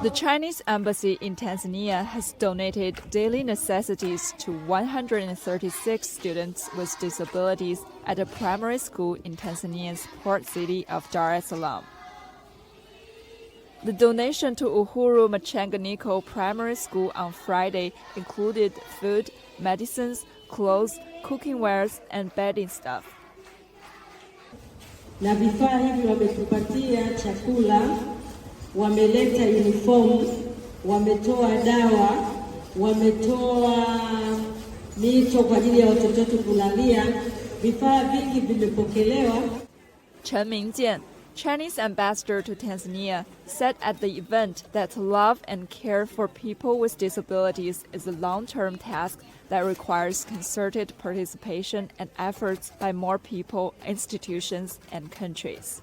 The Chinese embassy in Tanzania has donated daily necessities to 136 students with disabilities at a primary school in Tanzania's port city of Dar-es-Salaam. The donation to Uhuru Machanganiko Primary School on Friday included food, medicines, clothes, cooking wares, and bedding stuff. Na vifaa hivi wametupatia chakula, wameleta uniform, wametoa dawa, wametoa mito kwa ajili ya watoto wetu kulalia. Vifaa vingi vimepokelewa. Chen Mingjian, Chinese ambassador to Tanzania, said at the event that love and care for people with disabilities is a long-term task that requires concerted participation and efforts by more people, institutions, and countries.